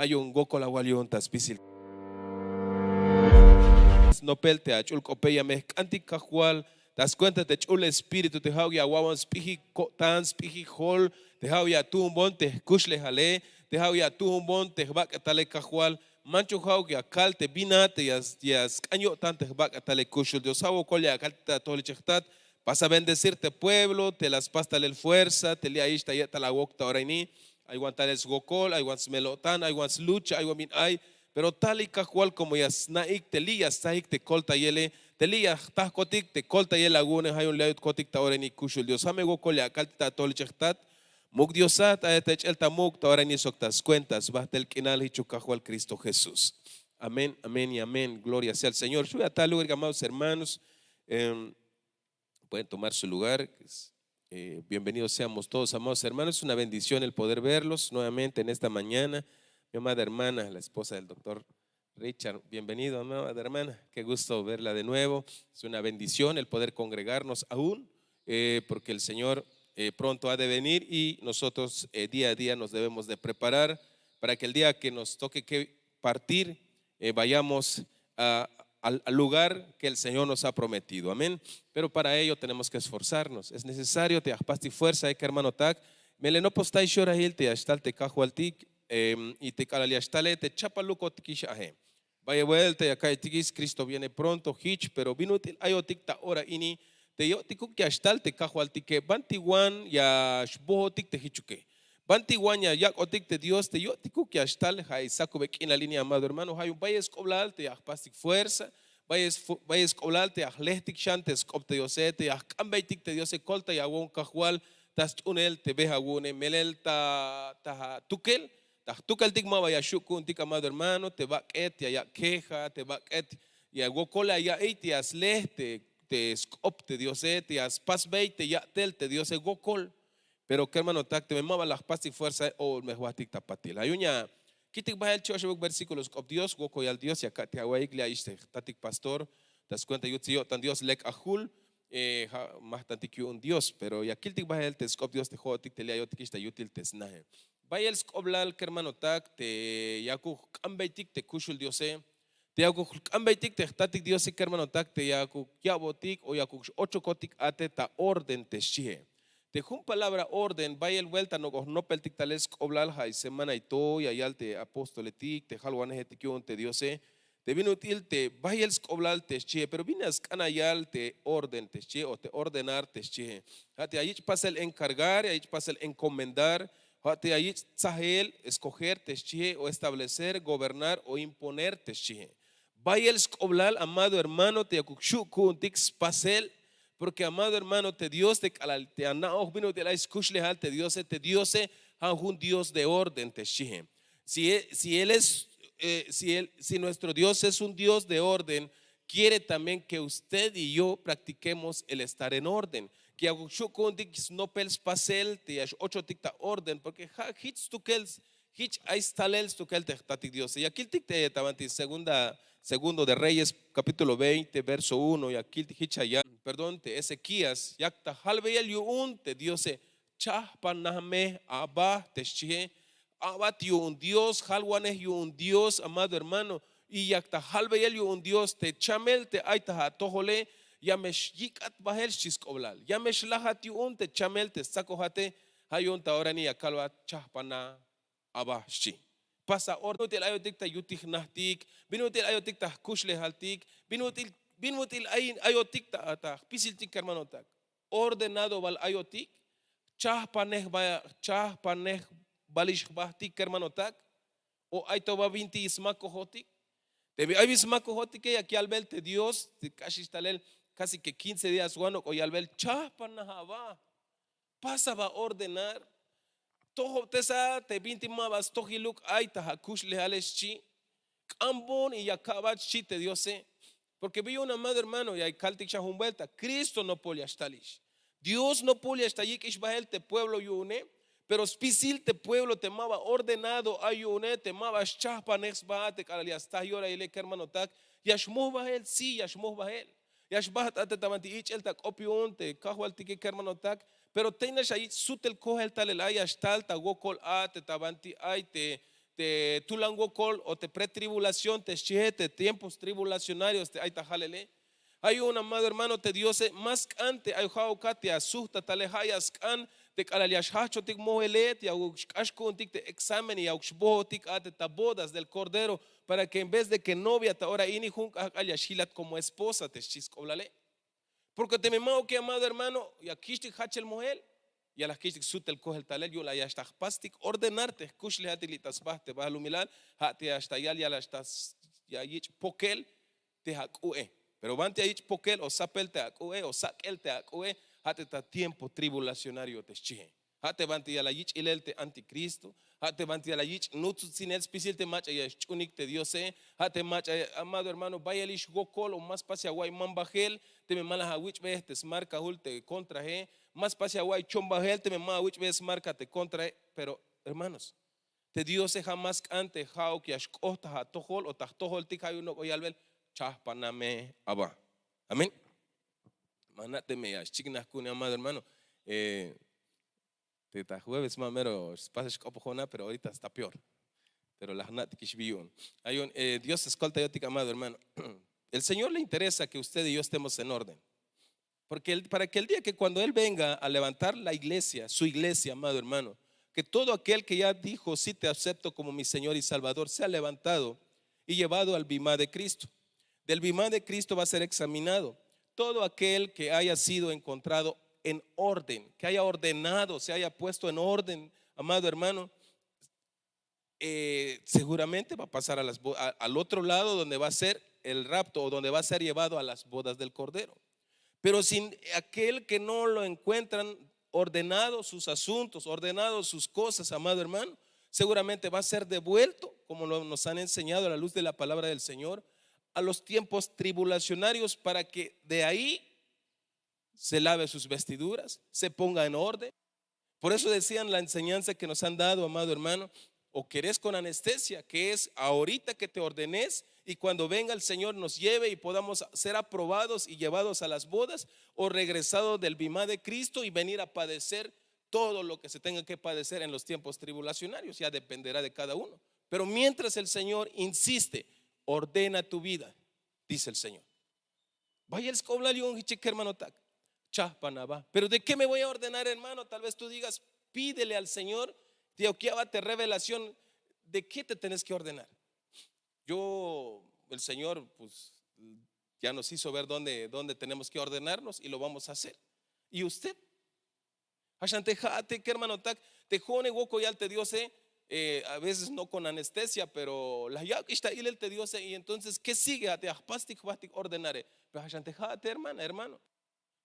hay un goko la walion taspisil no pelte a chul copeya mezcanti cajual. Te das cuenta, te chul espíritu, te hau ya wawan spiji tan spiji hol, te hau ya tu un bon, te escuchle jale, te hau ya tu un bon, te vaca tale cajual, mancho hau ya cal, te binate, ya caño tan te vaca tale cushul, Dios hau col ya cal te tole chechtat, vas a bendecirte pueblo, te las pasta el fuerza, te lia ista ya la wokta oraini, hay guantales gokol, hay guants melotan, hay guants lucha, hay guamin ay, pero tal y cajual como ya snaik te lía, snaik te colta yele, te lía, tas kotik te colta yele lagune, hay un leut kotik ta oreni kushul Dios, ame gokol ya kalta tol chechtat, muk Diosat a este chelta muk ta oreni soktas cuentas, basta el kinal hichu cajual Cristo Jesús. Amén, amén y amén. Gloria sea al Señor. Sube a tal lugar, amados hermanos. Pueden tomar su lugar. Bienvenidos seamos todos, amados hermanos. Es una bendición el poder verlos nuevamente en esta mañana. Mi amada hermana, la esposa del doctor Richard, bienvenido, amada hermana. Qué gusto verla de nuevo. Es una bendición el poder congregarnos aún, porque el Señor pronto ha de venir y nosotros día a día nos debemos de preparar para que el día que nos toque que partir, vayamos al lugar que el Señor nos ha prometido. Amén. Pero para ello tenemos que esforzarnos. Es necesario te apasti fuerza, que hermano tak. Mele no postai shora hil te ashtal te kahualtik y te calaliashtale te chapaluko tikishahe. Vaya vuelta y acá tikis Cristo viene pronto hitch, pero vinutil ayotik ta ora ini te yotikuk que ashtal te kahualtik que bantiwan ya shbohotik te hichuke. Bantiguaña yak otik te Dios te yotiku que ashtal hay sakubek en la línea, amado hermano, hay un vayas coblal te pastic fuerza, vayas coblal te ahlehtik shantes copte diosete akambaitik te diose colta y agon cajual tas unel te beja gune melel ta tukel tikma vaya shukun tik, amado hermano, te va et ya queja te va et ya gokola ya eiti asleh te scopte diosete as pasbeite ya tel te diose gokol. Pero que hermano tak te me mava las paz y fuerza o me juatik tapatil. Hay una kitik bahel choshabuk versículos of Dios goko y al Dios ya te hawa iglesia iste tatik pastor das cuenta yo tan Dios lek ahul más tantik un Dios, pero ya kiltik bahel te scop Dios te jotik te lea yotik ista yutil te snahe. Bahel scoblal que hermano tak te yaku ambaitik te kushul Diose te yaku ambaitik te tatik Dios que hermano tak te yaku yabotik o yaku ocho kotik ate ta orden te shie. Te jun palabra orden, vaya el vuelta no peltic tales oblal hay semana y todo y ayal te apostoletic, te jalwanes etiquion te diose, te vino útil te vaya el oblal te che, pero vinas canayal te orden te che o te ordenar te che. Hate ahí pasa el encargar, ahí pasa el encomendar, hate ahí sahel escoger te che o establecer, gobernar o imponer te che. Vaya el oblal, amado hermano, te akukshu tix pasel. Porque amado hermano, te Dios te anao vino te la escuchle te Dios a un Dios de orden te shihe. Si nuestro Dios es un Dios de orden, quiere también que usted y yo practiquemos el estar en orden. Que hago no pels pasel te ocho ticta orden, porque hits tu kels hich aistalels tu kel te Dios. Y aquí el ticte tabanti Segundo de Reyes, capítulo 20, verso 1, y aquí perdón, te Ezequías, yakta halveyel yuun, te diose, chahpanahme, abba, te shie, abat un Dios, halwaneh un Dios, amado hermano, y yakta halveyel un Dios, te chamel, te aitaha tohole, yamesh yikat bahel shiskoblal, yamesh lahat yuun, te chamel, te sakohate, hayun taorani yakalwa, chahpana, abba, shi. Pasa ornutil ayotik ta yutik nahtik, binutil ayotik ta kushle haltik, binutil ayotik ta pisiltik hermano tak. Ordenado val ayotik, chahpaneh balish bahtik hermano tak, o aitoba vinti ismako hotik. Te hay ismako hotik que aquí al velte Dios, casi que 15 días bueno, o al vel chahpanahaba, pasa va a ordenar. Toho tesa te binti mabas tohiluk aita hakush leales chi ambon y yakabat chi te diose porque vi una madre hermano y hay kaltik vuelta Cristo no polia stalish Dios no polia stalik ishbael te pueblo yune pero spisil te pueblo te maba ordenado ayune te maba chapa nexba te kalias tahora ile hermano tak yashmuh bahel si yashmuh bahel yashbahat atatamanti ich el tak opion te kahwal tike hermano tak. Pero tienes ahí sutel kohel tal el ay ashtal ta gokol a te tabanti ay te te tulangokol o te pretribulación, te chihete, tiempos tribulacionarios, te aitajalele. Hay un amado hermano, te Dios, más ante, hay te asusta, talejayas can, te calaliashacho, te mohelet, y auxashkuntik, te examen y auxbotik, ate tabodas del cordero, para que en vez de que novia, te ahora ini junk ayashilat como esposa, te chiscoblale. Porque te me mao que amado hermano, y aquí te hachel mohel. Y a las que sutel coge el talel, yo la ya está pastic, ordenarte, kushle hatilitas baste, va a lumilar, hati hasta ya la estás ya yich pokel, te hakue. Pero vante yich pokel, o sapel te hakue, o sakel te hakue, hate ta tiempo tribulacionario te chije. Hate vante ya la yich ilel te anticristo, hate vante ya la yich nutsu sin el especial te macha ya chunik te Dios, hate macha, amado hermano, vaya lish gokol, o más pase aguay mambajel, te me malas a wich ves, te smarca hulte contra he. Más pase aguay chomba te me ma which ves márcate contra, pero hermanos, te Dios se jamás ante how que ashkota ha tojol o tahtojol tikayuno o yalvel chahpaname aba. Amén. Manate me ya chignas kuni amado hermano. Te ta jueves mamero pasas copojona, pero ahorita está peor. Pero las nat kishbiun. Hay un Dios escolta yo amado hermano. El Señor le interesa que usted y yo estemos en orden. Porque para que el día que cuando Él venga a levantar la iglesia, su iglesia, amado hermano, que todo aquel que ya dijo, sí te acepto como mi Señor y Salvador, sea levantado y llevado al bimá de Cristo. Del bimá de Cristo va a ser examinado todo aquel que haya sido encontrado en orden, que haya ordenado, se haya puesto en orden, amado hermano, seguramente va a pasar al otro lado donde va a ser el rapto o donde va a ser llevado a las bodas del Cordero. Pero sin aquel que no lo encuentran ordenado sus asuntos, ordenado sus cosas, amado hermano, seguramente va a ser devuelto, como nos han enseñado a la luz de la palabra del Señor, a los tiempos tribulacionarios, para que de ahí se lave sus vestiduras, se ponga en orden. Por eso decían la enseñanza que nos han dado, amado hermano, o querés con anestesia, que es ahorita que te ordenes y cuando venga el Señor nos lleve y podamos ser aprobados y llevados a las bodas, o regresados del bimá de Cristo y venir a padecer todo lo que se tenga que padecer en los tiempos tribulacionarios. Ya dependerá de cada uno. Pero mientras el Señor insiste, ordena tu vida, dice el Señor. Vaya el escoblarión, hermano tac. Pero ¿de qué me voy a ordenar, hermano? Tal vez tú digas, pídele al Señor, te revelación, ¿de qué te tenés que ordenar? El Señor, pues ya nos hizo ver dónde tenemos que ordenarnos y lo vamos a hacer. ¿Y usted? ¿Qué hermano tac? Te jone woco ya te Dios, a veces no con anestesia, pero la ya está y el te Dios, y entonces ¿qué sigue? Te aspastic ordenare. Pero hermano.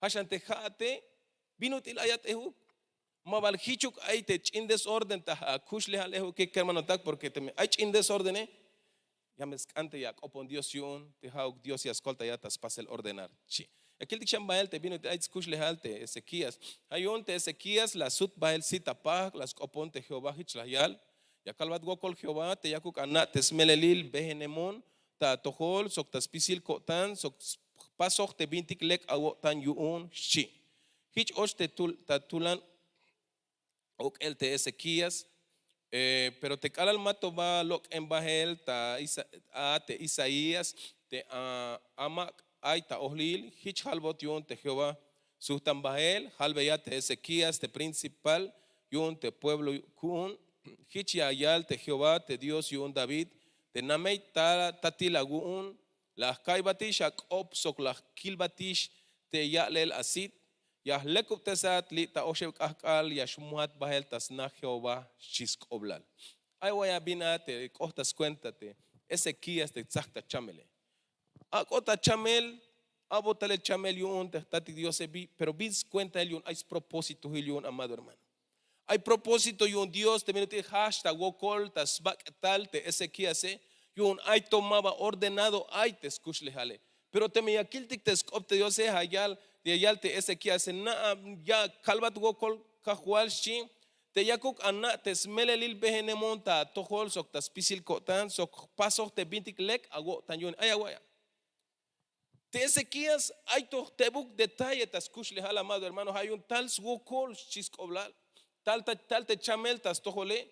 Hashantejate binutil ayat ehu mabalhichuk ay te in desorden ta kushle alehu que hermano tak porque te hay in desorden ya me ante ya opon Dios yun te hauk Dios y escolta ya tas pas el ordenar chi aquel dichan bael te binutil ay kushle halte Ezequías hay un te Ezequías la sut bael sita pa las opon te Jehová hichlayal ya kalvat gokol Jehová te yakuk anat tesmelelil behenemon ta tohol sok tas pisil kotan sok pasok te bintik lek awo tan yuun shi hich osh te tulan ok el te Ezequías pero te calal mato va lok en bahel te Isaías te amak ay ta ohlil hich halbot yun te Jehová suhtan bahel halbeya te Ezequías te principal yun te pueblo kun hich yayal te Jehová te Dios yun David te namei tatilagun las kaibatish ak sok las kilbatish te yalel asit ya lekup tesat li ta oshek akal ya shmuat bahel tasna Jehová shisk oblal ay waya binate kohtas cuéntate Ezequías te tzakta chamele akota chamel abotale chamel yun te tati Dios pero bis cuenta el yun hay propósito yun amado hermano hay propósito yun Dios te minuti hashtag wokol tasbak tal te Ezequías yun ay tomaba ordenado ay te escuchlejale pero te me yakiltik te escopte Dios hayal de hayal te Ezequías na ya kalbat gokol kahual shi te yakuk anna te smelelil behenemonta tohol sok tas pisil kotan sok pasok te bintik lek ago tan yun ay agua te Ezequías hay to tebuk detalle tas escuchlejal amado hermano hay un tal gokol chiskoblal tal te chamel tas tohole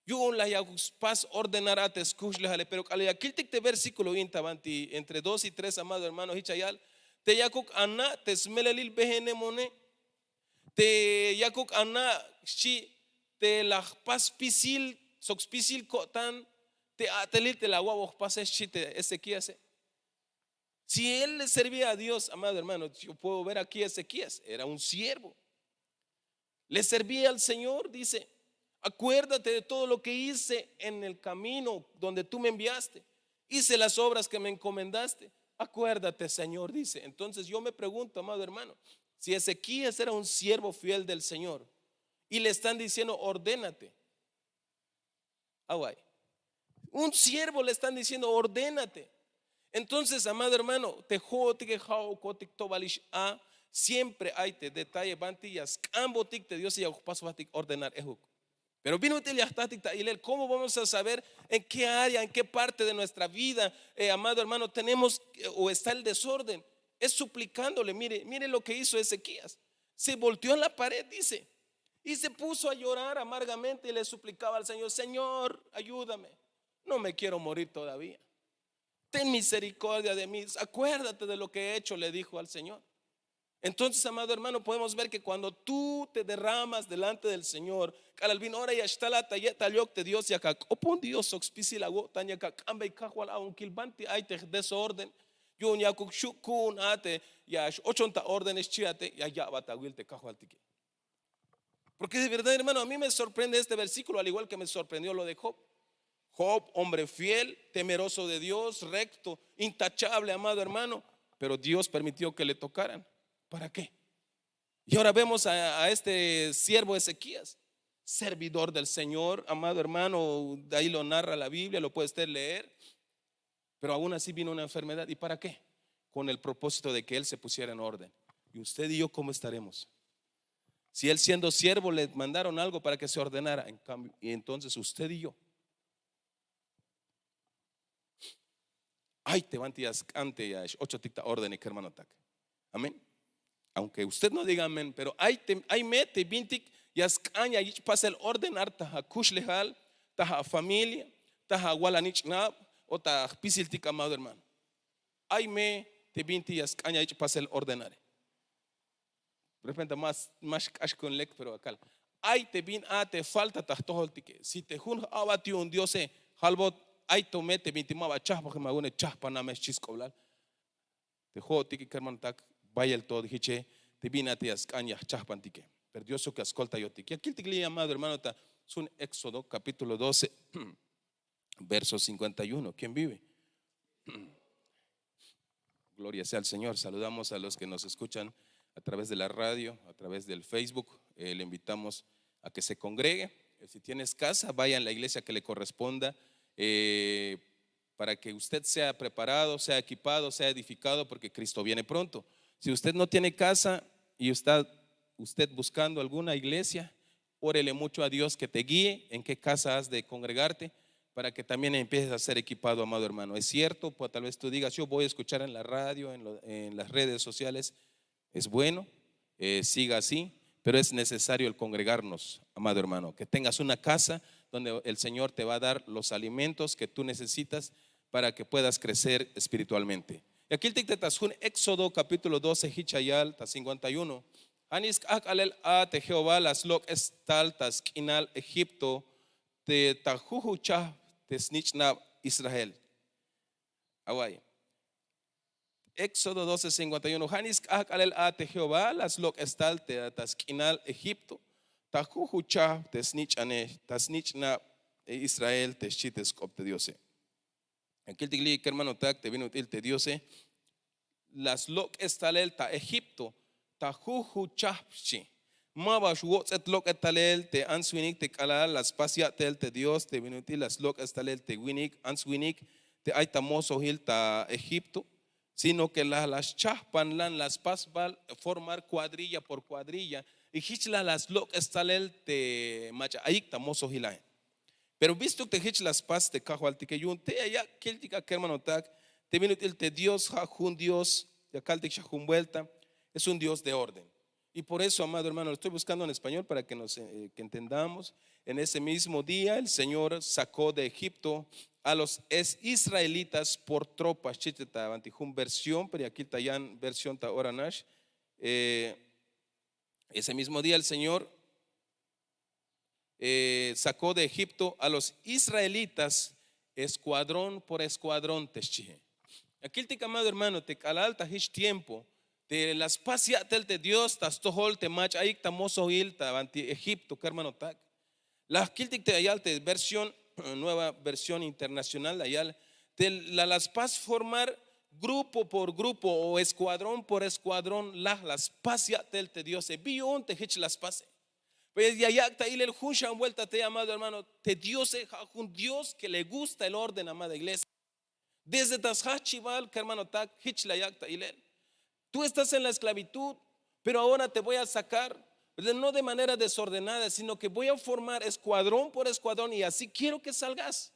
Yo la ya pas ordenará te escuchle, pero al ya kiltik te versículo intabanti entre 2 y 3, amado hermano hichayal, te yakuk anna te smelelil behene mone, te yakuk anna shi te la pas pisil sox pisil kotan te atelil te la guavo pas shi te Ezequías. Si él le servía a Dios, amado hermano, yo puedo ver aquí a Ezequías, era un siervo. Le servía al Señor, dice, acuérdate de todo lo que hice en el camino donde tú me enviaste. Hice las obras que me encomendaste. Acuérdate, Señor, dice. Entonces yo me pregunto, amado hermano, si Ezequías era un siervo fiel del Señor y le están diciendo, ordénate. Un siervo le están diciendo, ordénate. Entonces, amado hermano, siempre hay te detalle bantillas, cambotic te Dios y paso a ordenar ejuk. Pero vino ¿cómo vamos a saber en qué área, en qué parte de nuestra vida, amado hermano, tenemos o está el desorden? Es suplicándole. Mire lo que hizo Ezequías. Se volteó a la pared, dice, y se puso a llorar amargamente y le suplicaba al Señor, Señor, ayúdame, no me quiero morir todavía. Ten misericordia de mí, acuérdate de lo que he hecho, le dijo al Señor. Entonces, amado hermano, podemos ver que cuando tú te derramas delante del Señor, ahora ya está la tallok de Dios, ya que opon Dios oxpisi agua tanya que cambia y cajual a un kilbanti hay te desorden, yo ya shukun ate ya 80 órdenes chiate ya batawil te cajual tiki. Porque de verdad, hermano, a mí me sorprende este versículo, al igual que me sorprendió lo de Job. Job, hombre fiel, temeroso de Dios, recto, intachable, amado hermano, pero Dios permitió que le tocaran. ¿Para qué? Y ahora vemos a este siervo Ezequías, servidor del Señor, amado hermano, de ahí lo narra la Biblia, lo puede usted leer, pero aún así vino una enfermedad. ¿Y para qué? Con el propósito de que él se pusiera en orden. ¿Y usted y yo cómo estaremos? Si él siendo siervo le mandaron algo para que se ordenara, en cambio, y entonces usted y yo, ay, te vantías ante ya 8 ticta orden y que hermano tac. Amén. Aunque usted no diga amén, pero hay mete bintik yaskaña y pasa el ordenar taja kushlehal, taja familia, taja walanich nab o taja pisiltik, amado hermano. Hay me te binti yaskaña y pasa el ordenar. De repente más cash con lek, pero acá. Ay te bin te falta taj tojoltique. Si te jun abati un Dios halbot ay to mete binti maba chah porque me agune chah paname chiscoblal. Te jo tiki kerman tak vaya el todo hiche te vina te ascaña chahpantique. Pero Dios que ascolta yo tiki. Aquí te glía, amado hermano, ta es un Éxodo capítulo 12 verso 51. ¿Quién vive? Gloria sea al Señor. Saludamos a los que nos escuchan a través de la radio, a través del Facebook. Le invitamos a que se congregue. Si tienes casa, vaya a la iglesia que le corresponda, para que usted sea preparado, sea equipado, sea edificado, porque Cristo viene pronto. Si usted no tiene casa y está usted buscando alguna iglesia, órele mucho a Dios que te guíe en qué casa has de congregarte, para que también empieces a ser equipado, amado hermano. Es cierto, pues tal vez tú digas, yo voy a escuchar en la radio, en las redes sociales. Es bueno, siga así, pero es necesario el congregarnos, amado hermano, que tengas una casa donde el Señor te va a dar los alimentos que tú necesitas para que puedas crecer espiritualmente. Y aquí el tictetas un Éxodo capítulo 12 hichayal ta 51. Anis alel a te Jehová las loc estal tas kinal Egipto te tajuju cha te snichna Israel. Away. Éxodo 12, 51. Hanis alel a te Jehová las loc estal te tas kinal Egipto tajuju cha te snichna Israel te chites copte Diose. Aquí el tigli que hermano tak te vino util te Diose. Las loc estalel ta Egipto ta juju chapchi mabash wotzet loc estalel te answinik te kalal las pasia tel te Dios te vinuti las loc estalel te winik answinik te aita mozo hil ta Egipto, sino que las chahpan las pasbal formar cuadrilla por cuadrilla y hichla las loc estalel te macha aik mozo hilai. Pero visto que hich las pas te cajual te yun te allá kiltika kermano tak te viene el te Dios jun Dios ya caltic jun vuelta es un Dios de orden. Y por eso, amado hermano, lo estoy buscando en español para que que entendamos. En ese mismo día el Señor sacó de Egipto a los israelitas por tropas. Chiteta, antijun versión, pero aquí está ya versión ta oranash. Ese mismo día el Señor sacó de Egipto a los israelitas escuadrón por escuadrón. Aquí te amado hermano, te calalta hish tiempo. De las pasiatel de Dios, tas tohol te mach ahí tamoso il ta anti Egipto, que hermano tak. La kiltik te ayal te versión nueva versión internacional ayal de las pas formar grupo por grupo o escuadrón por escuadrón las pasiatel de Dios e bion te hich las pase. Pues ya está ahí el juncha vuelta te amado hermano, te Dios es un Dios que le gusta el orden, amada iglesia. Desde tas hachival que hermano tak hich la yakta ilel. Tú estás en la esclavitud, pero ahora te voy a sacar, no de manera desordenada, sino que voy a formar escuadrón por escuadrón y así quiero que salgas.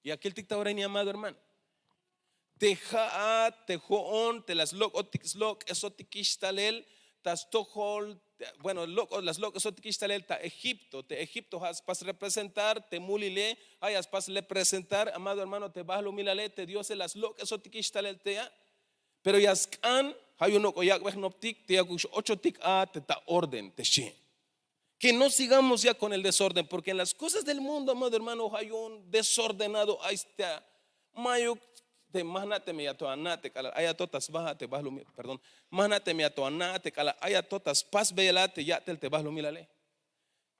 Y aquel ticta ahora ni amado hermano. Te las lok otikslok esotikishtalel tas tohol. Bueno, las lok esotikishtalel ta Egipto, te Egipto has pas representar, te mulile, hayas pas representar, amado hermano, te vas lo milale, te Dios las lok esotikishtalel te ya. Pero yaskan hay uno que ya noptik te yakush 8 tik a te ta orden te she. Que no sigamos ya con el desorden, porque en las cosas del mundo, amado hermano, hay un desordenado. Ahí está mayuk te mahnate me yato anate kala ayatotas baja te vas lo perdón mahnate me yato anate kala ayatotas pas velate ya te vas lo milale.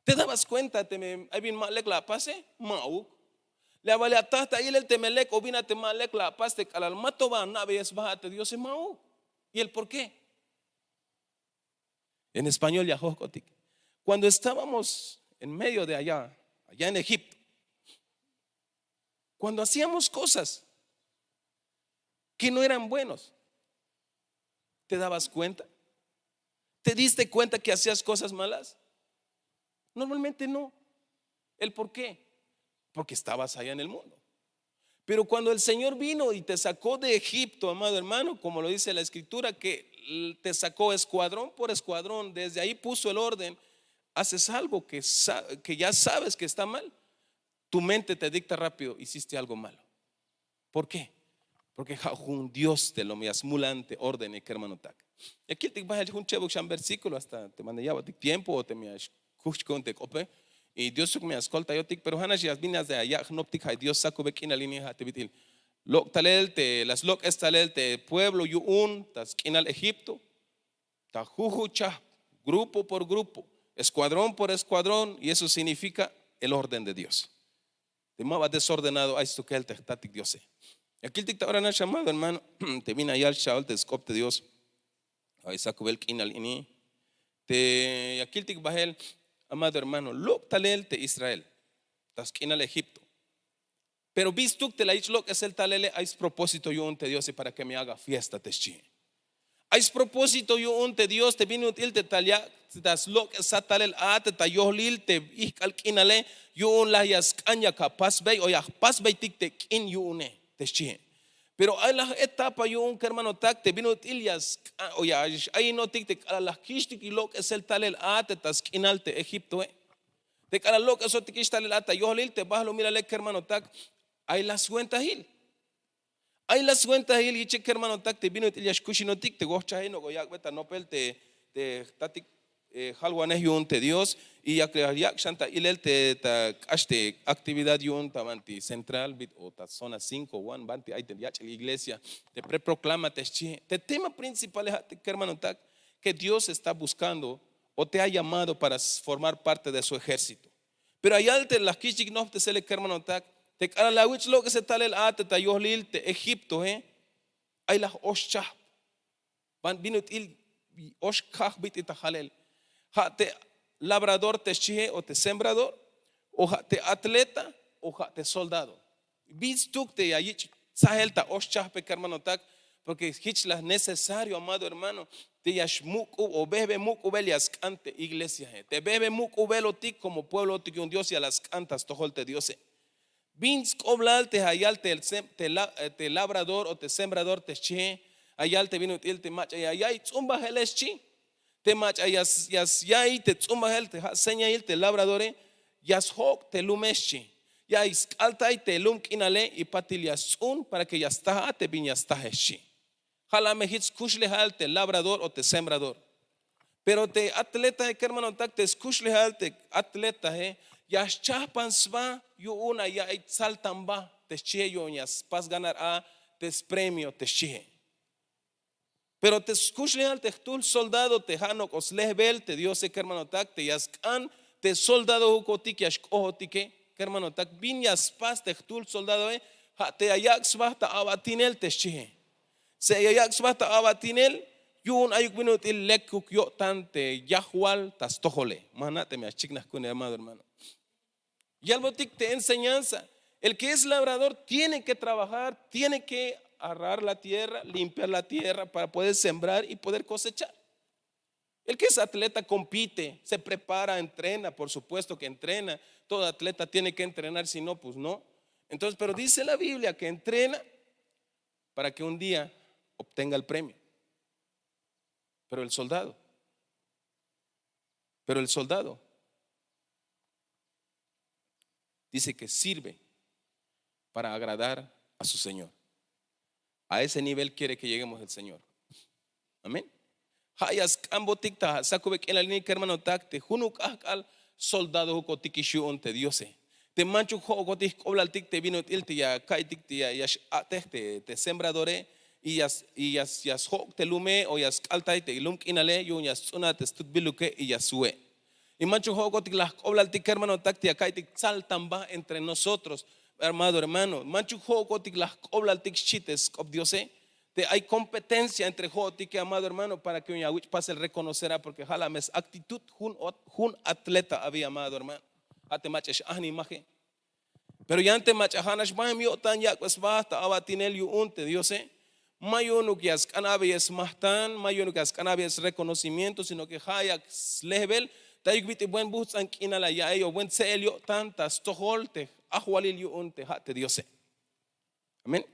¿Te dabas cuenta? Te me hay bien malek la pase mau. Le vale hasta ahí el temelec o vina te malek la paste al mato va nave es bajate Dios es mau. ¿Y el por qué? En español ya jocotic. Cuando estábamos en medio de allá en Egipto, cuando hacíamos cosas que no eran buenos, ¿te dabas cuenta? ¿Te diste cuenta que hacías cosas malas? Normalmente no. ¿El por qué? Porque estabas allá en el mundo. Pero cuando el Señor vino y te sacó de Egipto, amado hermano, como lo dice la escritura, que te sacó escuadrón por escuadrón, desde ahí puso el orden, haces algo que ya sabes que está mal, tu mente te dicta rápido, hiciste algo malo. ¿Por qué? Porque un Dios te lo me asmulante orden y que hermano tak. Y aquí te vas a un chevo un versículo hasta te manda ya tiempo o te me escucho te cope. Y Dios me escolta yo tic, pero hanas ya vinas de allá no tic hay Dios saco bequín la línea te bitil. Lok talel te las lok estalel te pueblo yuun tas kinal Egipto ta jujucha grupo por grupo escuadrón por escuadrón y eso significa el orden de Dios. Te mava desordenado a esto que el tatic Dios. Y aquí el tic ahora no llamado hermano te vina allá el shaol te escopte Dios. Ahí saco bequín la línea te aquí el tic bajel. Amado hermano, lok talel te Israel, tasquina al Egipto. Pero visto que te la lok es el talele, hay propósito yo ante Dios y para que me haga fiesta te chi. Hay propósito yo ante Dios te vino util te talya, das lok es talel a te tayohlil te ikalkinale yo un la yaskanya capaz bay o ya pas bay tik te kin yo une te chi. Pero hay la etapa yo un hermano tak te vino tilias o ya hay no tic te a las kishtik y lo que es el talel a te tasquinal te Egipto te cara lo que eso te kishtal el ata yo lil te vas lo mira le hermano tak hay las cuentas hil y che hermano tak te vino tilias kushino tic te gocha no goyak beta no pel te tatic halwanes yun te Dios y ya que ya shanta ilel te ashte actividad yun tamanti central bit o ta zona 5 1 banti ahí te ya la iglesia te preproclama te tema principal es que hermano tak que Dios está buscando o te ha llamado para formar parte de su ejército. Pero allá te las kishik no te sele que hermano tak te cara la wich lo que se tal el ate ta yohlil te Egipto hay las oshcha van vino il oshkah bit ta halel te labrador te chije o te sembrador o te atleta o te soldado. Visto te allí sahel ta oshcha pe hermano tak porque es necesario amado hermano te yashmuk o bebe muk ubelias cante iglesia te bebe muk ubelo ti como pueblo ti un Dios y a las cantas tojolte Dios. Vins coblal te hayal te labrador o te sembrador te chije ayal te vino te macha ya y zumba heleschi te macha yas te zumba hel te seña il te labradore yas hok te lumeschi ya is alta y te lum kinale y patilias para que ya está te viña está heshi jala me hits kushle hal te labrador o te sembrador pero te atleta que hermano tak te kushle hal te atleta ya chapan sva yo una ya it saltamba te cheyo yas pas ganar a te premio te che pero te kushle hal te tul soldado te hanok os lehbel te Dios que hermano tak te yas kan te soldado hukotik yash kohotike que hermano tak bin yas pas te tul soldado te ayak sva ta abatinel te che se ayak sva ta abatinel yun ayuk minut il lekuk yo tante yahwal tas tojole manate me achiknas con hermano y al botic te enseñanza el que es labrador tiene que trabajar, tiene que arar la tierra, limpiar la tierra para poder sembrar y poder cosechar. El que es atleta compite, se prepara, entrena, por supuesto que entrena. Todo atleta tiene que entrenar, si no, pues no. Entonces, pero dice la Biblia que entrena para que un día obtenga el premio. Pero el soldado dice que sirve para agradar a su Señor. A ese nivel quiere que lleguemos el Señor. Amén. Hayas cambotikta sakubek en la línea hermano takte hunuk al soldado hukotikishu onte Diose. Te manchu hokotik oblaltik te vino ilte ya kaitik ya te sembradore y yas hok te lume o yas altai te lunk inale yo yas una te stutbiluke y yasue. Y manchu hokotik las oblaltik hermano takte ya kaitik saltamba entre nosotros. Hermano, manchu hokotik las oblaltik chites ob Diose. Hay competencia entre Jotik y amado hermano para que un Yahweh pase el reconocerá porque jalames actitud un atleta había amado hermano ate machas ahni imagen pero ya ante machahanash mahim yo tan ya pues basta abatinel yu unte Dios mayonuk yas cannabis mahtan mayonuk yas cannabis reconocimiento sino que hayak level tayuk bit buen bus an kinala ya ello buen selio tantas toholte ahwalil yu unte hate Dios amén.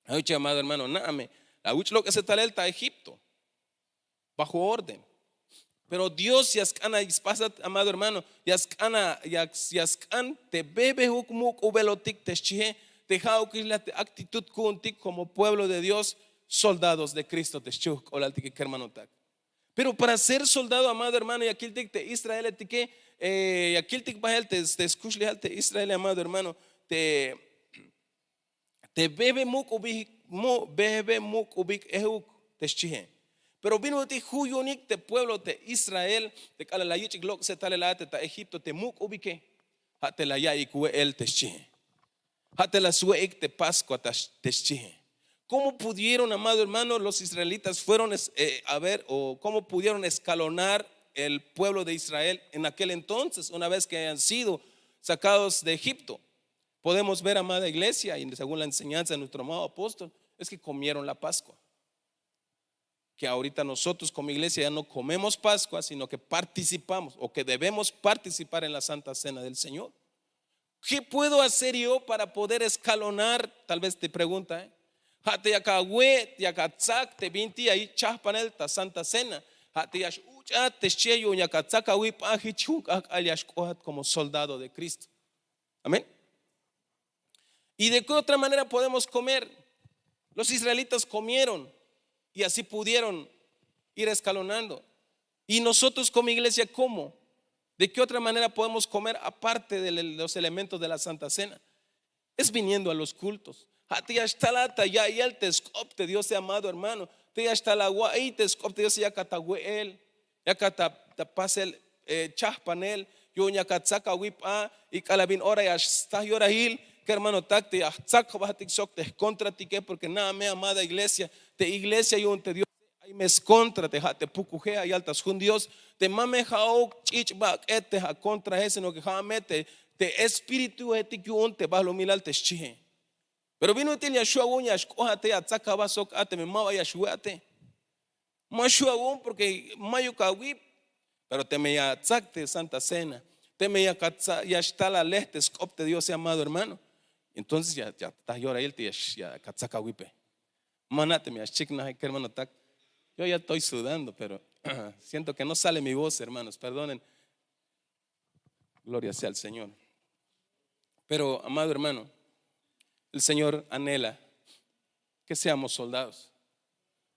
Oye, amado hermano, name. La lo que se talenta a Egipto bajo orden. Pero Dios yascana pasa, amado hermano, yascana te bebe hukmuk ubelotik te chihe te que la actitud kuntik como pueblo de Dios, soldados de Cristo te chuk olaltik hermano tak. Pero para ser soldado, amado hermano, y aquí te Israel y aquí te escuchle te Israel, amado hermano, te bebe muk ubik ehuk te chihe. Pero vino de huyunik te pueblo de Israel te cala la yichik lok se talelate ta Egipto te muk ubike hate la ya ikue el te chihe. Hate la sueik te Pascua te chihe. ¿Cómo pudieron, amado hermano, los israelitas fueron a ver o cómo pudieron escalonar el pueblo de Israel en aquel entonces una vez que hayan sido sacados de Egipto? Podemos ver, amada iglesia, y según la enseñanza de nuestro amado apóstol, es que comieron la Pascua. Que ahorita nosotros como iglesia ya no comemos Pascua, sino que participamos o que debemos participar en la Santa Cena del Señor. ¿Qué puedo hacer yo para poder escalonar? Tal vez te pregunta, Hate yakagüe, yakatzak, te vinti ahí chaspanel ta Santa Cena. Hate yash ucha, te cheyo, yakatzaka, wip, ahichuk, alias como soldado de Cristo. Amén. ¿Y de qué otra manera podemos comer? Los israelitas comieron y así pudieron ir escalonando. Y nosotros como iglesia, ¿cómo? ¿De qué otra manera podemos comer aparte de los elementos de la Santa Cena? Es viniendo a los cultos. Ya está la ya y el tescopte, Dios sea amado hermano. Ya está la agua y tescopte, Dios ya catagüel, ya catapasel chaspanel, yo ya catzaka wipa y calabin ora ya está yorahil. Que hermano takte ya tzak batik sok te contra ti que porque nada me amada iglesia te iglesia y un te Dios hay mes contra te te pukujea y altas jun Dios te mame jao chich bak ete ja contra ese no que jamete te espíritu etik un te balo milal te chihe pero vino til Yeshua uña escojate ya tzaka basok ate me mava Yeshuate Mashua un porque mayo kawip pero te me ya tzakte Santa Cena te me ya katza ya está la leste scopte Dios amado hermano. Entonces ya está llora él ya katzaka wipe. Manate mi ashikna, que hermano tak. Yo ya estoy sudando, pero siento que no sale mi voz, hermanos, perdonen. Gloria sea al Señor. Pero, amado hermano, el Señor anhela que seamos soldados.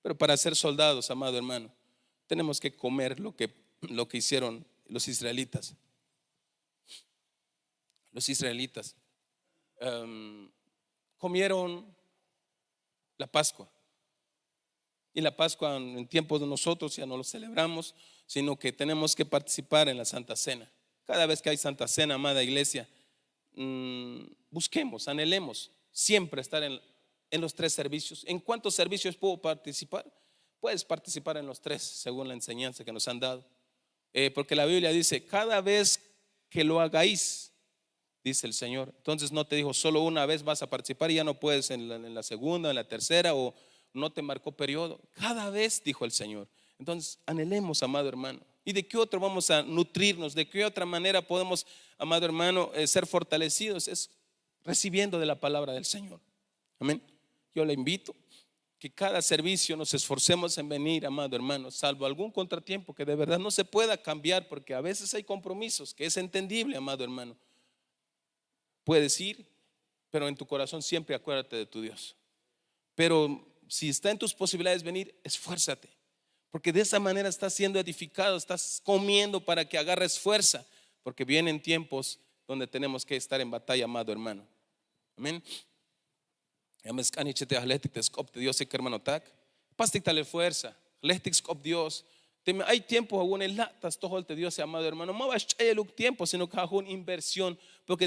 Pero para ser soldados, amado hermano, tenemos que comer lo que hicieron los israelitas. Los israelitas comieron la Pascua. Y la Pascua en tiempos de nosotros ya no lo celebramos, sino que tenemos que participar en la Santa Cena. Cada vez que hay Santa Cena, amada iglesia, busquemos, anhelemos siempre estar en los 3 servicios. ¿En cuántos servicios puedo participar? Puedes participar en los 3 según la enseñanza que nos han dado, porque la Biblia dice: cada vez que lo hagáis, dice el Señor. Entonces no te dijo solo una vez vas a participar y ya no puedes en la segunda, en la tercera, o no te marcó periodo. Cada vez, dijo el Señor. Entonces anhelemos, amado hermano. ¿Y de qué otro vamos a nutrirnos? ¿De qué otra manera podemos, amado hermano, ser fortalecidos? Es recibiendo de la palabra del Señor. Amén. Yo le invito que cada servicio nos esforcemos en venir, amado hermano, salvo algún contratiempo que de verdad no se pueda cambiar, porque a veces hay compromisos que es entendible, amado hermano. Puedes ir, pero en tu corazón siempre acuérdate de tu Dios. Pero si está en tus posibilidades venir, esfuérzate, porque de esa manera estás siendo edificado, estás comiendo para que agarres fuerza, porque vienen tiempos donde tenemos que estar en batalla, amado hermano. Amén. Dios, hermano, tak. Pastic tale fuerza, lestix cop Dios. Hay tiempo aún en latas, todo el Dios, amado hermano. No va a echar tiempo, sino que hago una inversión, porque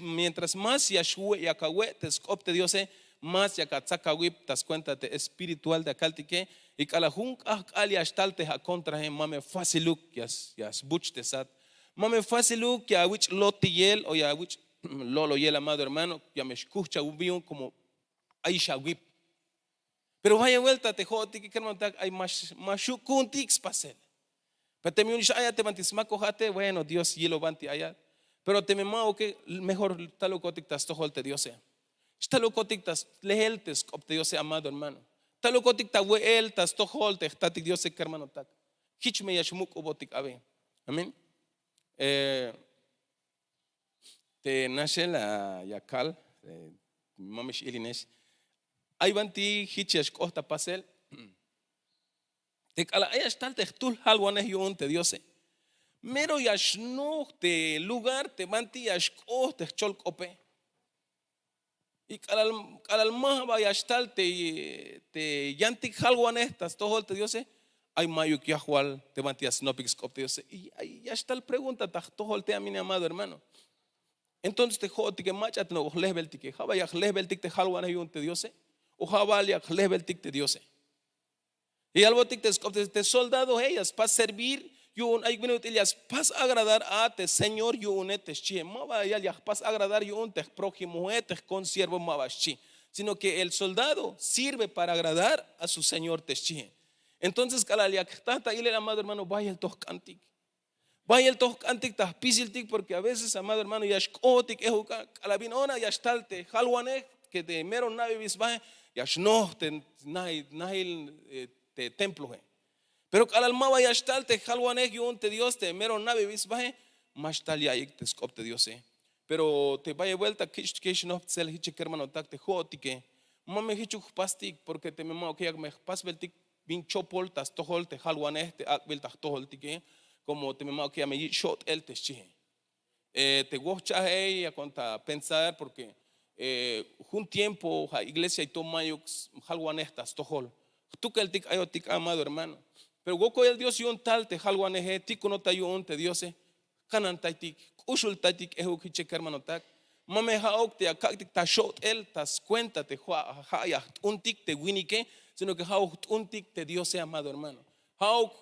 mientras más Yahshua y Akawé te scopte Dios, más ya katzakawip tas cuenta espiritual de acaltique y calajun ali ashtalte ha contra hem mame faciluk yas buchte sat mame faciluk ya wich lotiyel o ya wich lolo yel, amado hermano, ya me escucha un como aisha wip. Pero vaya vuelta te joti que hermano hay más kuntix pasel. Pero te me unisha allá te bantisma cojate, bueno, Dios y lo banti allá. Pero te me mao que mejor talo kotik tas tojolte Dios sea. Talocotictas leheltes opte Dios, amado hermano. Talocoticta weeltas tojolte tatik Dios, hermano tak. Hichme yashmuk obotik ave. Amén. Te nace la yakal, mamish ilinesh. Hay banti hichiash kohta pasel. Te cala ayash talte tul halwanes yunte Dios. Mero yashno te lugar te banti yash kohte cholk ope. Y al más vaya estar te yantik halwanestas todo el Dios, hay mayo que ajual te mantías no pixcop Dios, y ahí ya está la pregunta todo el a mi amado hermano. Entonces te joti que machat no level tique jabaya level tic te halwanes yun te Dios, o jabalia level tic te Dios. Y algo tic te soldado ellas para servir. Yun ay minuto ellas pas agradar a te Señor yun etes chi mava ya pas agradar yun te prójimo etes consiervo mavachi, sino que el soldado sirve para agradar a su Señor teschi. Entonces calalia tata y le amado hermano vaya el toscantic tas pisiltic, porque a veces amado hermano ya shkotik ejuka calabinona ya stalte halwane que te mero navis va ya shno te te templo. Pero al alma ya está te halwanek yun te Dios te mero nave vis baje más tal ya te scop te Dios. Pero te vaya vuelta kish no sel hiche hermano tak te jotike mame hichu pastik, porque te memo que me pas veltik bin chopol tas tohol te halwanek te akvel tas tohol tike, como te memo que me shot el te chi. Te gocha a conta pensar, porque un tiempo la iglesia y tomayo halwanek tas tohol tú que el tic ayotik, amado hermano. Pero goco el Dios y un tal te halwaneje tico no tayun te Dios canan taitik usul taitik ehukiche hermano tak mame haok te akaktik ta shot el tas cuenta te haya un tic te winike, sino que haok un tic te Dios, amado hermano. Haok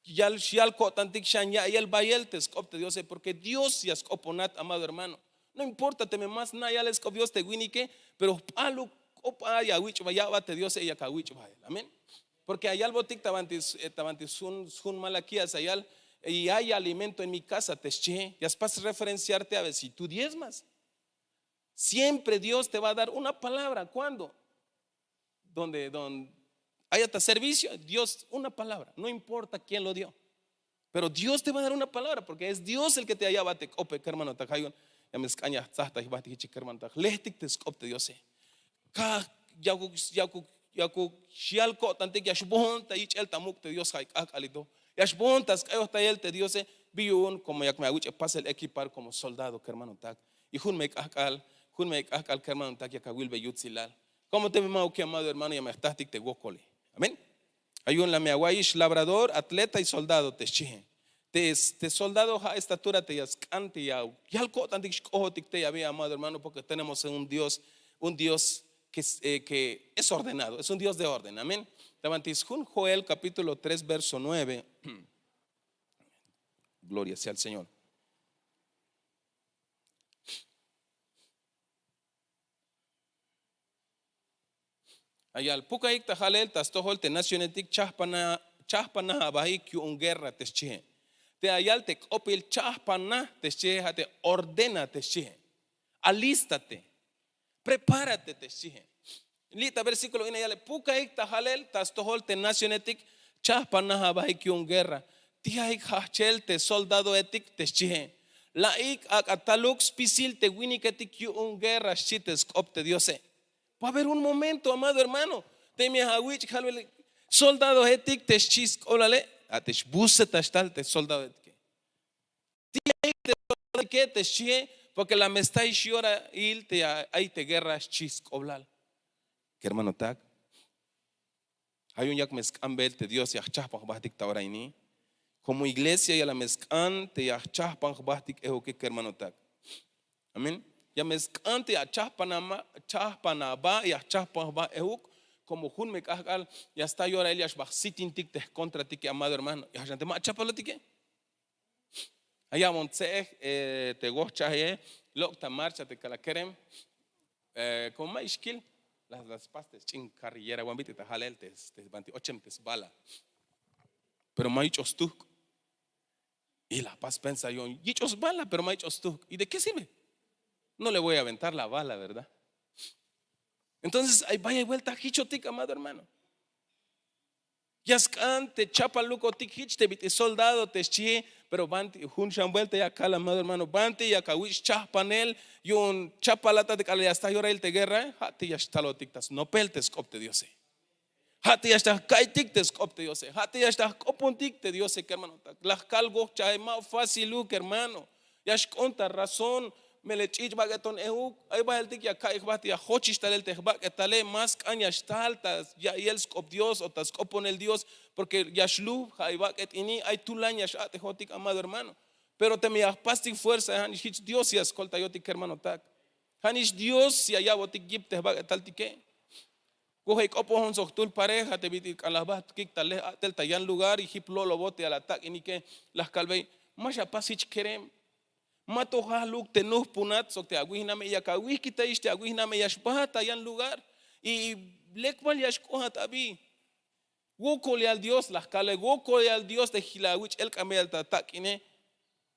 yal shial kotantik shanya y el bayel te scop te Dios, porque Dios ya scoponat, amado hermano. No importa te me más na ya les Dios te winike, pero alu opa ya wich vaya te Dios ella ka wich vaya. Amén. Porque hay algo tic tabantis sun malaquías ayal y hay alimento en mi casa tesche. Ya es para referenciarte a ver si tú diezmas. Siempre Dios te va a dar una palabra. ¿Cuándo? donde hay hasta servicio, Dios, una palabra, no importa quién lo dio. Pero Dios te va a dar una palabra, porque es Dios el que te hallaba te ope, hermano, ta hayon, ya me escaña, zahta, y bati, hermano, ta lehtik te skopte Dios. Ka, yaku, shialko, tante, yashbon, ta ich el tamuk te Dios, haik, alito. Yashbon, tas kayo ta el te Dios, biun, como yak me aguche, pasa el equipar como soldado, hermano, ta. Y hun me akal, hermano, ta, yakawil be yutzilal. ¿Cómo te vemos que amado hermano, ya me estás te wokole? Amén. Hay un lameaguaish labrador, atleta y soldado te chihe. Te soldado a estatura te yascante ya. Ya el cotantik ojotik te había amado hermano, porque tenemos un Dios que es ordenado, es un Dios de orden. Amén. Levantis Joel capítulo 3 verso 9. Gloria sea al Señor. Ayal pukaik tajalel tastohol te nacionetik chahpana abahi que un guerra te chihe. Te ayal te opil chahpana te chihe te ordena te chihe. Alístate. Prepárate te chihe. Lita versículo ina yale pukaik tajalel tastohol te nacionetik chahpana abahi que un guerra. Tiaik hachel te soldado etik te chihe. Laik ataluk spisil te winiketik que un guerra chites opte Diose. Va a haber un momento, amado hermano. Te mi hawich halwele soldado etik te chis olale atesh busse tastal te soldado etik. Ti que te chie porque la mesta shiora il te hay te guerra chis oblal. Que hermano tag. Hay un yak mescan bel te Dios yachah pa bahtik tauraini. Como iglesia ya la mescan te yachah pa bahtik eho que hermano tag. Amén. Ya mezcante a chahpanaba y a chahpanaba euk como jun me cagal ya está yo ahora elias baxitin tic te contra ti que amado hermano ya gente ma chapalotique allá montse te gocha lo ta marcha te cala querem como más skill las pastes chin carrillera guambite te halel te banti ochem te bala pero mai chostuk y la paz pensa yo yichos bala pero mai chostuk y de qué sirve. No le voy a aventar la bala, ¿verdad? Entonces, ahí vaya y vuelta, hichotik, amado hermano. Yascan, te chapa luco, tik hich, te vite soldado, te chie, pero banti, junchan vuelta ya acá, amado hermano, banti, ya kawish chapanel, y un chapalata de cala, ya está llora el te guerra, hati ya está lo tictas, no peltes copte Dios. Hati ya está kaitik copte Dios. Hati ya está copuntik te Dios, que hermano. Las calgo, chae más fácil, hermano. Ya es conta razón. Me le chich bagueton ehu ay va el tic ya kai bati ya hochis tal el tejba que tale más caña staltas ya y el scop Dios o tas copon el Dios porque ya shlu hay va que ini hay tulaña te hotik amado hermano pero te me pasti fuerza hanish Dios y escolta yo tic hermano tak hanish Dios si allá botik gip tejba que tal tique coge copo hon soctul pareja te viti calabat kik tal tel tayan lugar y hip lo bote al ataque ni que las calvei más ya pasich querem mato haluk tenus punat sok te aguihna me yakawih kita iste aguihna me yashbata yan lugar y lekmal yashkohat abi wokole al Dios las cale wokole al Dios de Hilawich el camel tatakine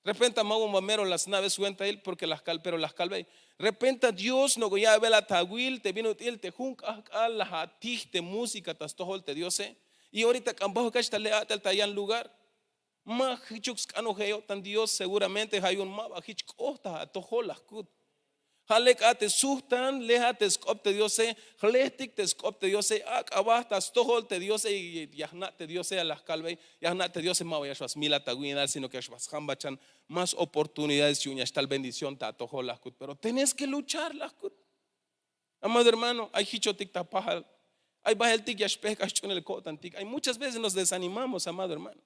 repenta mago mamero las naves suenta él porque las cal pero las calve repenta Dios no goya vela tawil te vino el te junk al la hatih te música tas tohol te Dios y ahorita cambajo kashta le atel tayan lugar ma hichux kano heo tan Dios seguramente hay un ma hich kohta toholas kut halek ate suhtan lehate skopte Dios hletik te skopte Dios akabastas tohol te Dios y yahna te Dios a las calve yahna te Dios ma yashwas mila taguinal sino que yashwas hambachan más oportunidades y uñas tal bendición ta toholas kut pero tenés que luchar las kut amado hermano hay hichotik tapahal hay baheltik yashpeh kashchun el kotantik hay muchas veces nos desanimamos amado hermano.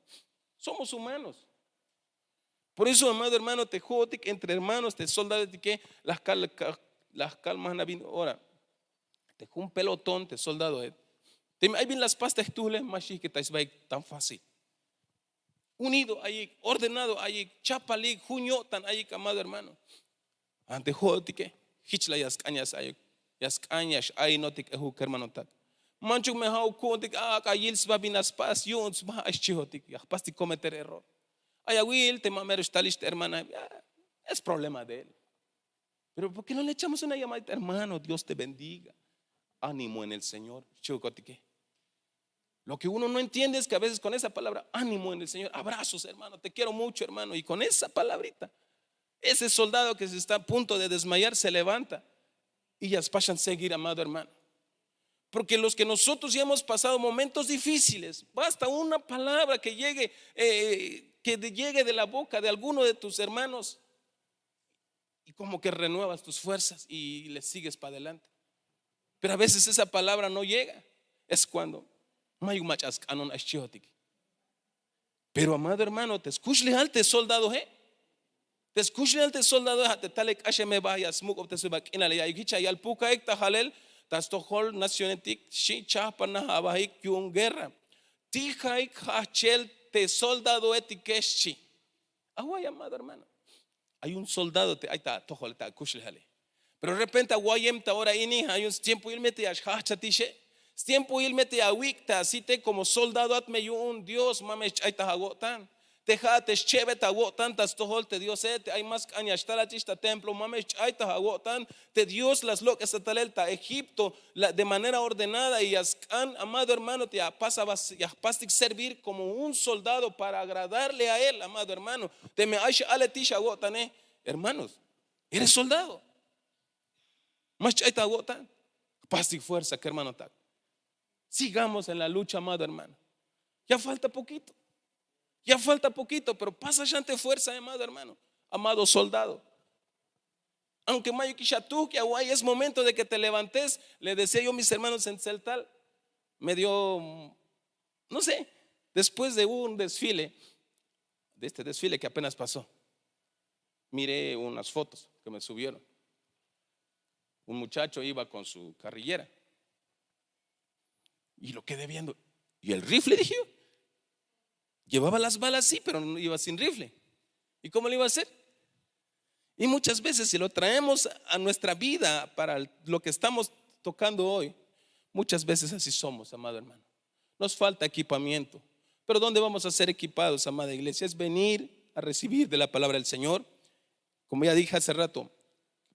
Somos humanos. Por eso, amado hermano, te jodik entre hermanos, te soldados, que las calmas no vino ahora. Te un pelotón, te soldado. Ahí vienen las pastas tules, más que te tan fácil. Unido ahí, ordenado ahí, chapalik, junio, tan ahí, amado hermano. Ante jodik que hichla yascañas ahí no te hermano tak. Manchuk me hau kontik kayils babinas pas yons ba aschihotik ya pasti cometer error aya will te mamero estaliste hermana es problema de él pero ¿por qué no le echamos una llamadita hermano Dios te bendiga ánimo en el Señor. Lo que uno no entiende es que a veces con esa palabra, ánimo en el Señor, abrazos, hermano, te quiero mucho, hermano, y con esa palabrita, ese soldado que se está a punto de desmayar se levanta y ya pasan a seguir, amado hermano. Porque los que nosotros ya hemos pasado momentos difíciles, basta una palabra que llegue de la boca de alguno de tus hermanos y como que renuevas tus fuerzas y le sigues para adelante. Pero a veces esa palabra no llega. Es cuando pero amado hermano, te escuchale alte soldado, te escuchale alte soldado, te talek ashe me vayas muk te subak inale ya ikicha y al puka ek tahalel tas tohol nacionetik shi chapana abahik yung guerra tijaik hachel te soldado etikeshi. Aguay, amado hermano, hay un soldado, ahí está, tohol ta kushale. Pero de repente aguayem ta ahora ini hay un tiempo ilmete ashhachatishe. Tiempo ilmete a wikta, así te como soldado atme un Dios mames ahí ta hagotan. Te jate cheve ta hagotan tas tohol te Dios hay más añashtala chista templo mames ahí ta hagotan te Dios las locas talelta Egipto de manera ordenada y ascan, amado hermano, te pasabas ya pastic servir como un soldado para agradarle a él, amado hermano. Te me aisha aletisha hagotan, hermanos, eres soldado. Más ahí ta hagotan. Pastic fuerza, que hermano ta. Sigamos en la lucha, amado hermano. Ya falta poquito. Ya falta poquito, pero pasa ante fuerza, amado hermano. Amado soldado. Aunque mayo tú que aguay es momento de que te levantes, le decía yo a mis hermanos en Celtal, me dio, no sé, después de un desfile, de este desfile que apenas pasó, miré unas fotos que me subieron. Un muchacho iba con su carrillera. Y lo quedé viendo. Y el rifle, dije yo. Llevaba las balas, sí, pero no iba sin rifle. ¿Y cómo lo iba a hacer? Y muchas veces si lo traemos a nuestra vida para lo que estamos tocando hoy, muchas veces así somos, amado hermano. Nos falta equipamiento. Pero ¿dónde vamos a ser equipados, amada iglesia? Es venir a recibir de la palabra del Señor. Como ya dije hace rato,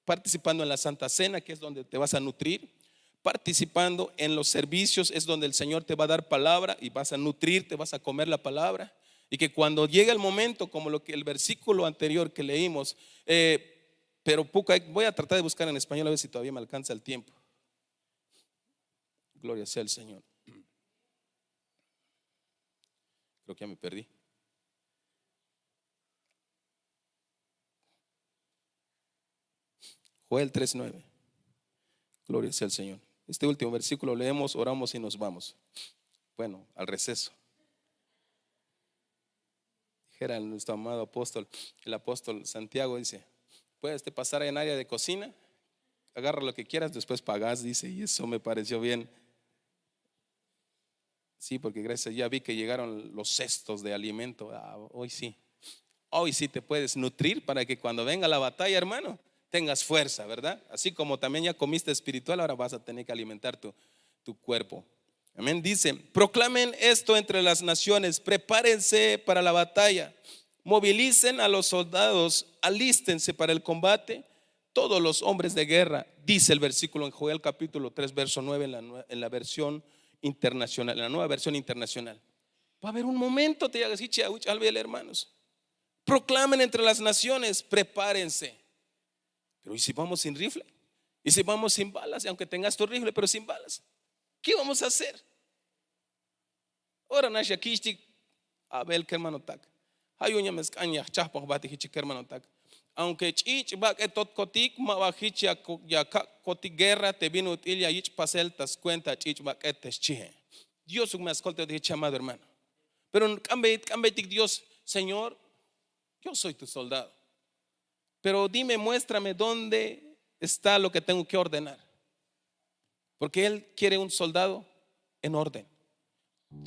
participando en la Santa Cena, que es donde te vas a nutrir. Participando en los servicios es donde el Señor te va a dar palabra y vas a nutrirte, vas a comer la palabra. Y que cuando llegue el momento, como lo que el versículo anterior que leímos, pero voy a tratar de buscar en español a ver si todavía me alcanza el tiempo. Gloria sea al Señor. Creo que ya me perdí. Joel 3:9. Gloria sea al Señor. Este último versículo leemos, oramos y nos vamos. Bueno, al receso. Dijera nuestro amado apóstol, el apóstol Santiago, dice: puedes te pasar en área de cocina, agarra lo que quieras, después pagas, dice, y eso me pareció bien. Sí, porque gracias, ya vi que llegaron los cestos de alimento. Hoy sí te puedes nutrir para que cuando venga la batalla, hermano, tengas fuerza, ¿verdad? Así como también ya comiste espiritual, ahora vas a tener que alimentar tu cuerpo. Amén. Dice: proclamen esto entre las naciones, prepárense para la batalla, movilicen a los soldados, alístense para el combate, todos los hombres de guerra, dice el versículo en Joel capítulo 3 verso 9 en la versión internacional, en la nueva versión internacional. Va a haber un momento, te hagas hermanos, proclamen entre las naciones, prepárense. Pero ¿y si vamos sin rifle? ¿Y si vamos sin balas? Y aunque tengas tu rifle, pero sin balas, ¿qué vamos a hacer? Ahora Nasha Kishtik Abel Kermano Tak. Hayuña Mescaña, Chapos Batichi Kermano Tak. Aunque Chich Bak etot Kotik, Mabahichia Kotik Guerra, te vino utilia ich paseltas cuenta Chich Bak etes Chije. Dios me escolta de amado hermano. Pero cambiatik Dios, Señor, yo soy tu soldado. Pero dime, muéstrame dónde está lo que tengo que ordenar. Porque Él quiere un soldado en orden.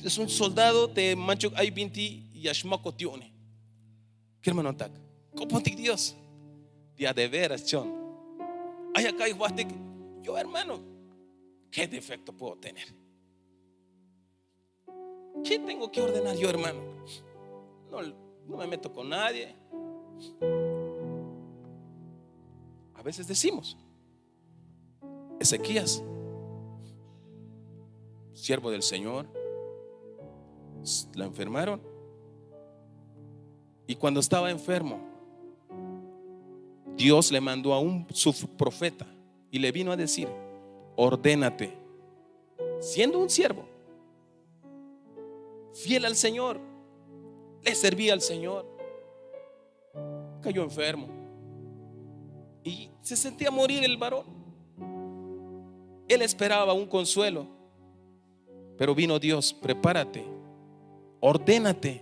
Es un soldado de macho hay 20 yashmako tione. ¿Qué hermano tak? Copotic Dios. Día de veras, John. Ay acá hay guastic. Yo, hermano, ¿qué defecto puedo tener? ¿Qué tengo que ordenar yo, hermano? No me meto con nadie. A veces decimos, Ezequías siervo del Señor, la enfermaron. Y cuando estaba enfermo, Dios le mandó a su profeta y le vino a decir: ordénate, siendo un siervo fiel al Señor, le servía al Señor. Cayó enfermo y se sentía morir el varón. Él esperaba un consuelo, pero vino Dios: prepárate, ordénate,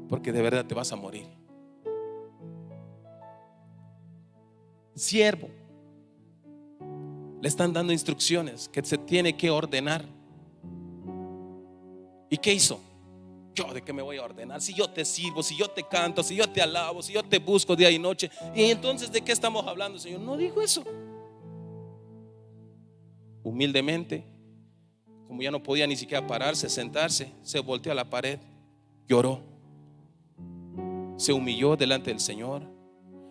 porque de verdad te vas a morir. Siervo, le están dando instrucciones que se tiene que ordenar. ¿Y qué hizo? ¿Yo de qué me voy a ordenar? Si yo te sirvo, si yo te canto, si yo te alabo, si yo te busco día y noche. ¿Y entonces de qué estamos hablando, Señor? No dijo eso. Humildemente, como ya no podía ni siquiera pararse, sentarse, se volteó a la pared, lloró, se humilló delante del Señor,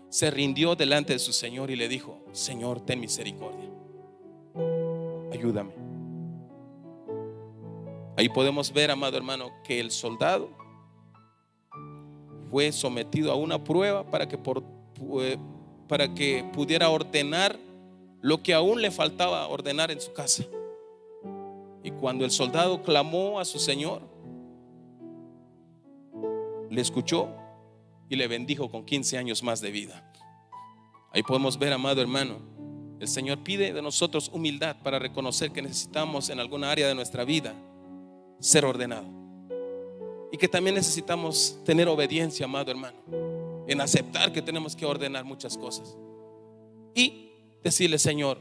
se rindió delante de su Señor y le dijo: Señor, ten misericordia, ayúdame. Ahí podemos ver, amado hermano, que el soldado fue sometido a una prueba para que pudiera ordenar lo que aún le faltaba ordenar en su casa. Y cuando el soldado clamó a su Señor, le escuchó y le bendijo con 15 años más de vida. Ahí podemos ver, amado hermano, el Señor pide de nosotros humildad para reconocer que necesitamos en alguna área de nuestra vida ser ordenado, y que también necesitamos tener obediencia, amado hermano, en aceptar que tenemos que ordenar muchas cosas y decirle: Señor,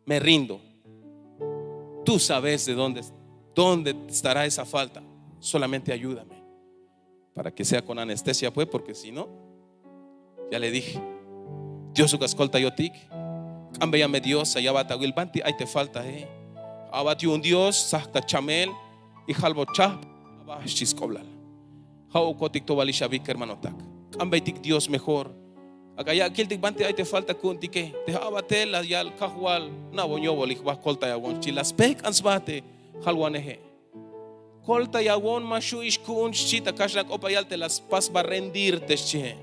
me rindo, tú sabes de dónde estará esa falta, solamente ayúdame, para que sea con anestesia, pues, porque si no, ya le dije, Dios su cascolta yotik, cámbiame Dios, allá va Tahuilbanti, ahí te falta, abati un Dios, sahta chamel, y halbo chah, abashis koblal, hau kotik tobalisha vik hermanotak, cámbiatik Dios mejor, acá ya aquel tic ahí te falta kuntique, te abate la yal kahwal, na boñobo lich colta ya won, chilas pek ansbate, halwaneje. Colta ya won mashu ishkun chita kashrak opayal te las pas va rendirte che.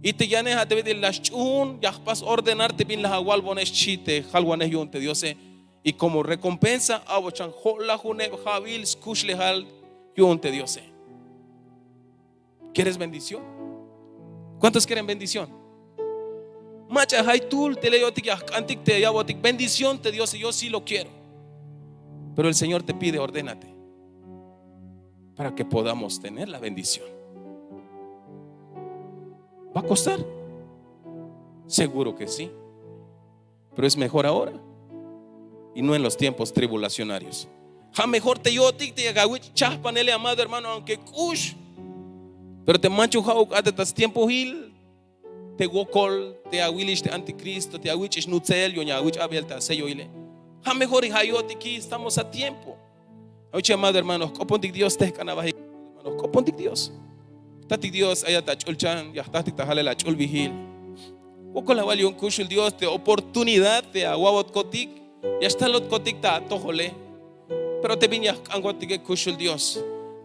Y te llane a te las chun, ya pas ordenarte bien la hawal bones chite, halwaneje yonte Dios. Y como recompensa, abochan hola june jabil skush hal yonte Dios. ¿Quieres bendición? ¿Cuántos quieren bendición? Macha haytul te leyotik ya antik te yabotik, bendición te Dios, y yo sí lo quiero. Pero el Señor te pide: ordénate, para que podamos tener la bendición. ¿Va a costar? Seguro que sí, pero es mejor ahora y no en los tiempos tribulacionarios. Ja mejor te yotik te yagawich chaspanele, amado hermano, aunque kush, pero te mancho jauk atetas tiempo hil te wokol te awilish te anticristo te awich nutzel yo ñawich abel te sello ile. Ja mejor y hayotiki, estamos a tiempo. Oye, amado hermanos, copontik Dios te canabaje, hermanos, copontik Dios. Tatik Dios allá ta chulchan, ya tatik ta jale la chul vigil. Wokol la walion kushul Dios te oportunidad te aguabot kotik, ya está lot kotik ta tojole. Pero te viñas angotik kushul Dios.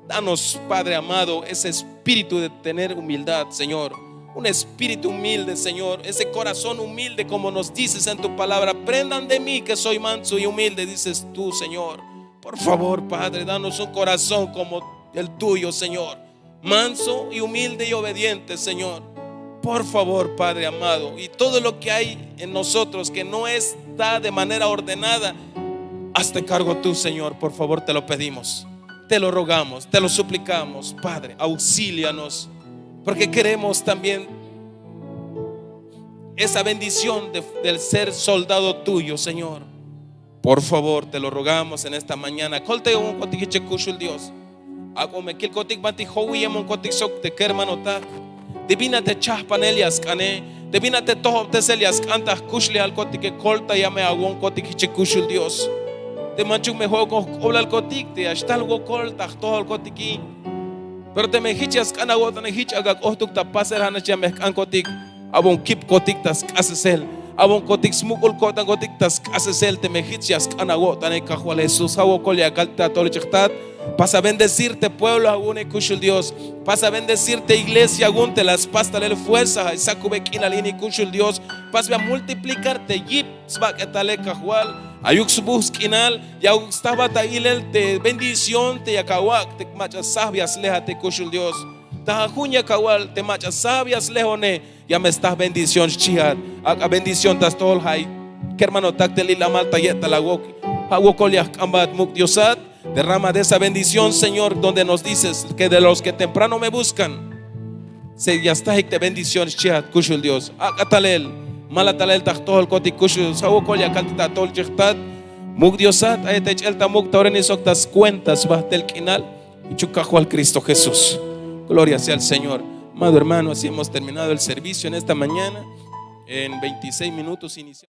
Danos, Padre amado, ese espíritu de tener humildad, Señor. Un espíritu humilde, Señor. Ese corazón humilde, como nos dices en tu palabra. Aprendan de mí que soy manso y humilde, dices tú, Señor. Por favor, Padre, danos un corazón como el tuyo, Señor. Manso y humilde y obediente, Señor. Por favor, Padre amado. Y todo lo que hay en nosotros que no está de manera ordenada, hazte cargo tú, Señor. Por favor, te lo pedimos. Te lo rogamos, te lo suplicamos, Padre, auxílianos, porque queremos también esa bendición del ser soldado tuyo, Señor. Por favor, te lo rogamos en esta mañana. Colte un cotic chekushul Dios. Hago me kil cotic bati howi emon cotic sok te kermano ta. Divina te chaspanelias kane. Divina te toho te selias cantas kushle al cotic colta ya me hago un cotic chekushul Dios. Te manchuk me juego con el cotic, te hasta algo colta, todo el cotiqui. Pero te me hichas canago, te me hichas agak, tuk ta paser hanachia me can cotic, abon kip cotic tas casesel. Abon kotik smukul kotan kotik tas kasesel te mejichias kanagotan e cajual Jesús. Hago colia calta tolichtat. Pasa a bendecirte, pueblo, agune kushul Dios. Pasa a bendecirte, iglesia, agunte las pastas fuerza. Isacube kinalini kushul Dios. Pasa a multiplicarte, yip, svak etale cajual. Ayux buskinal, ya estaba tailel te bendición, te yakawak, te machas sabias, léjate kushul Dios. Tajuña kawal, te machas sabias, lejone, ya me estás bendición, chihat. A bendición tas tol hay. Que hermano tacteli la malta yeta la wok. Hawokolia kambat muk diosat. Derrama de esa bendición, Señor, donde nos dices que de los que temprano me buscan, se ya está de bendición, chihat, kushul Dios. Akatalel, malatalel tachtol koti kushul, sawokolia kaltita tol chihat, muk diosat, ayetech el tamuk tauren isoktas cuentas, bahtel kinal, y chukajo al Cristo Jesús. Gloria sea al Señor. Amado hermano, así hemos terminado el servicio en esta mañana. En 26 minutos iniciamos.